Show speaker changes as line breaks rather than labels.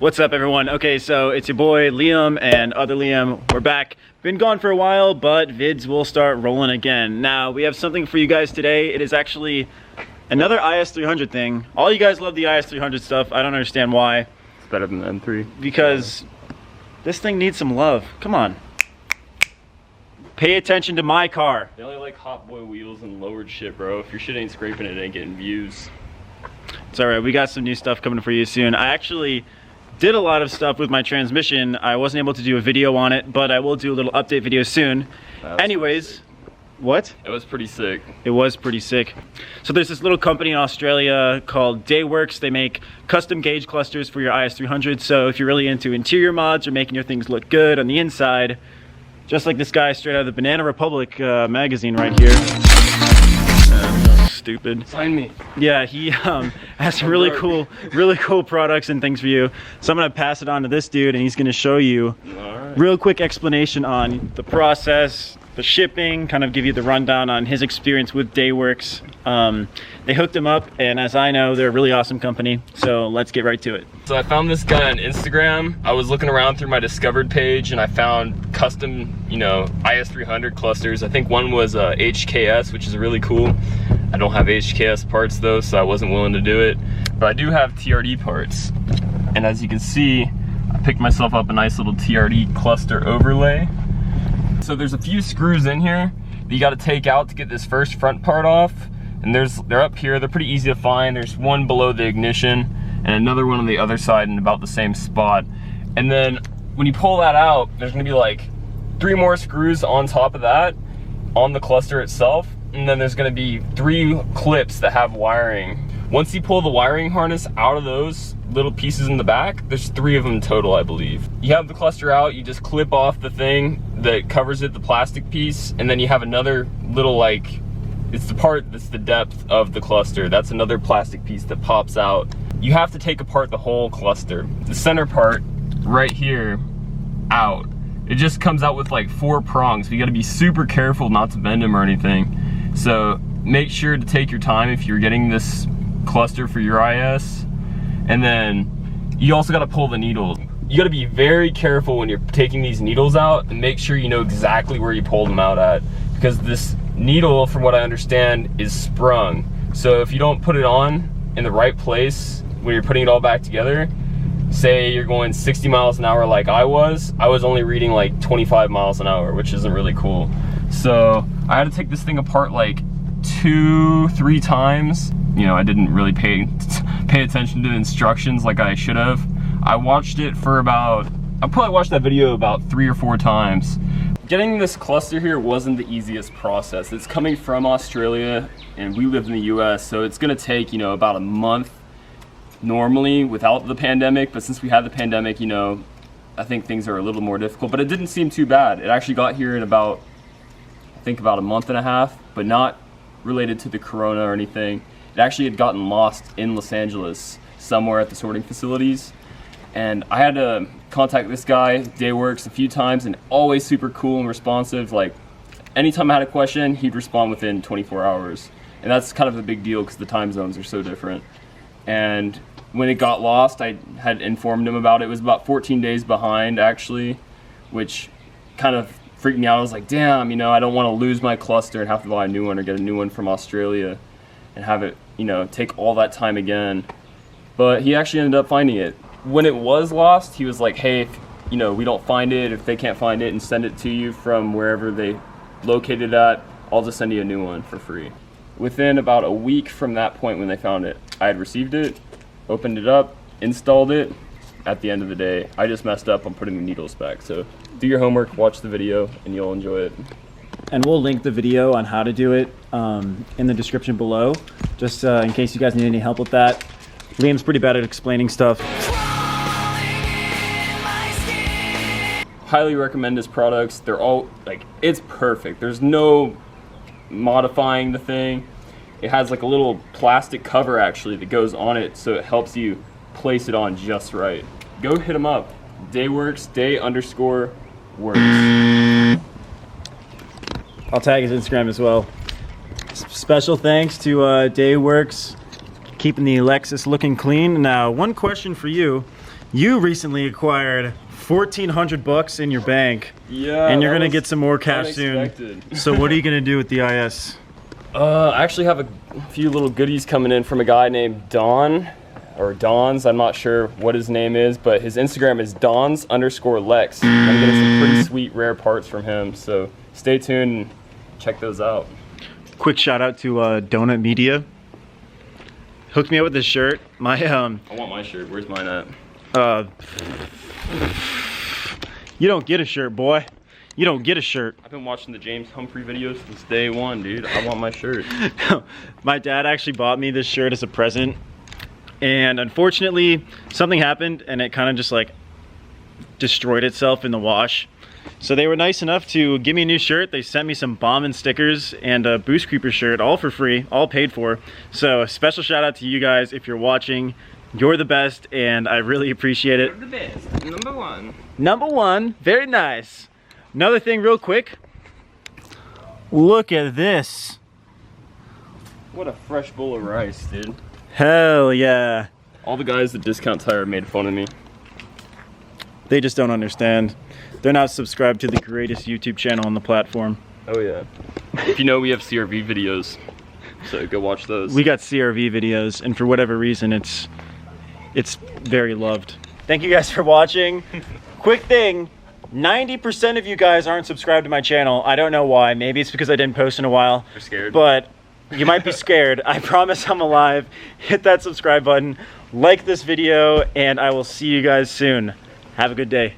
What's up, everyone? Okay, so it's your boy Liam and other Liam. We're back. Been gone for a while, but vids will start rolling again. Now, we have something for you guys today. It is actually another IS300 thing. All you guys love the IS300 stuff. I don't understand why.
It's better than the M3.
Because this thing needs some love. Come on. Pay attention to my car.
They only like hot boy wheels and lowered shit, bro. If your shit ain't scraping, it ain't getting views.
It's alright, we got some new stuff coming for you soon. I actually did a lot of stuff with my transmission. I wasn't able to do a video on it, but I will do a little update video soon. Anyways, what?
It was pretty sick.
It was pretty sick. So there's this little company in Australia called Dayworks. They make custom gauge clusters for your IS300. So if you're really into interior mods or making your things look good on the inside, just like this guy straight out of the Banana Republic magazine right here. Stupid.
Sign me.
Yeah, he has some really cool products and things for you. So I'm gonna pass it on to this dude, and he's gonna show you real quick explanation on the process, the shipping, kind of give you the rundown on his experience with Dayworks. They hooked him up, and as I know, they're a really awesome company. So let's get right to it.
So I found this guy on Instagram. I was looking around through my discovered page, and I found custom, IS300 clusters. I think one was HKS, which is really cool. I don't have HKS parts though, so I wasn't willing to do it. But I do have TRD parts. And as you can see, I picked myself up a nice little TRD cluster overlay. So there's a few screws in here that you gotta take out to get this first front part off. And they're up here, they're pretty easy to find. There's one below the ignition and another one on the other side in about the same spot. And then when you pull that out, there's gonna be like 3 more screws on top of that on the cluster itself. And then there's gonna be 3 clips that have wiring. Once you pull the wiring harness out of those little pieces in the back, there's 3 of them total, I believe. You have the cluster out, you just clip off the thing that covers it, the plastic piece, and then you have another little it's the part that's the depth of the cluster. That's another plastic piece that pops out. You have to take apart the whole cluster. The center part right here out. It just comes out with like 4 prongs. So you gotta be super careful not to bend them or anything. So make sure to take your time if you're getting this cluster for your IS. And then you also gotta pull the needle. You gotta be very careful when you're taking these needles out and make sure you know exactly where you pulled them out at. Because this needle, from what I understand, is sprung. So if you don't put it on in the right place when you're putting it all back together, say you're going 60 miles an hour like I was only reading like 25 miles an hour, which isn't really cool. So I had to take this thing apart like 2-3 times. I didn't really pay attention to the instructions like I should have. I watched it for I probably watched that video about 3 or 4 times. Getting this cluster here wasn't the easiest process. It's coming from Australia and we live in the US, so it's gonna take, about a month normally without the pandemic, but since we had the pandemic, I think things are a little more difficult, but it didn't seem too bad. It actually got here in about a month and a half, but not related to the corona or anything. It actually had gotten lost in Los Angeles somewhere at the sorting facilities. And I had to contact this guy, Dayworks, a few times, and always super cool and responsive. Like, anytime I had a question, he'd respond within 24 hours. And that's kind of a big deal because the time zones are so different. And when it got lost, I had informed him about it. It was about 14 days behind, actually, which kind of freaked me out. I was like, damn, I don't want to lose my cluster and have to buy a new one or get a new one from Australia and have it, take all that time again. But he actually ended up finding it. When it was lost, he was like, hey, if, we don't find it, if they can't find it and send it to you from wherever they located it at, I'll just send you a new one for free. Within about a week from that point when they found it, I had received it, opened it up, installed it. At the end of the day, I just messed up on putting the needles back. So do your homework, watch the video, and you'll enjoy it.
And we'll link the video on how to do it in the description below, just in case you guys need any help with that. Liam's pretty bad at explaining stuff.
Highly recommend his products. They're all, it's perfect. There's no modifying the thing. It has like a little plastic cover actually that goes on it, so it helps you place it on just right. Go hit him up. Dayworks, day_works.
I'll tag his Instagram as well. Special thanks to Dayworks, keeping the Lexus looking clean. Now, one question for you. You recently acquired 1,400 bucks in your bank.
Yeah.
And you're gonna get some more cash soon. So what are you gonna do with the IS?
I actually have a few little goodies coming in from a guy named Don, or Dons. I'm not sure what his name is, but his Instagram is Dons_Lex. I'm getting some pretty sweet rare parts from him. So stay tuned and check those out.
Quick shout out to Donut Media. Hooked me up with this shirt. My
I want my shirt. Where's mine at?
You don't get a shirt, boy. You don't get a shirt.
I've been watching the James Humphrey videos since day one, dude. I want my shirt.
My dad actually bought me this shirt as a present, and unfortunately something happened and it kind of just like destroyed itself in the wash. So they were nice enough to give me a new shirt. They sent me some bombing stickers and a Boost Creeper shirt, all for free, all paid for. So a special shout out to you guys if you're watching. You're the best, and I really appreciate it.
You're the best. Number one.
Number one, very nice. Another thing real quick. Look at this.
What a fresh bowl of rice, dude.
Hell yeah.
All the guys at Discount Tire made fun of me.
They just don't understand. They're not subscribed to the greatest YouTube channel on the platform.
Oh yeah. If you know, we have CRV videos, so go watch those.
We got CRV videos, and for whatever reason, it's very loved. Thank you guys for watching. Quick thing, 90% of you guys aren't subscribed to my channel. I don't know why. Maybe it's because I didn't post in a while.
You're scared.
But you might be scared. I promise I'm alive. Hit that subscribe button, like this video, and I will see you guys soon. Have a good day.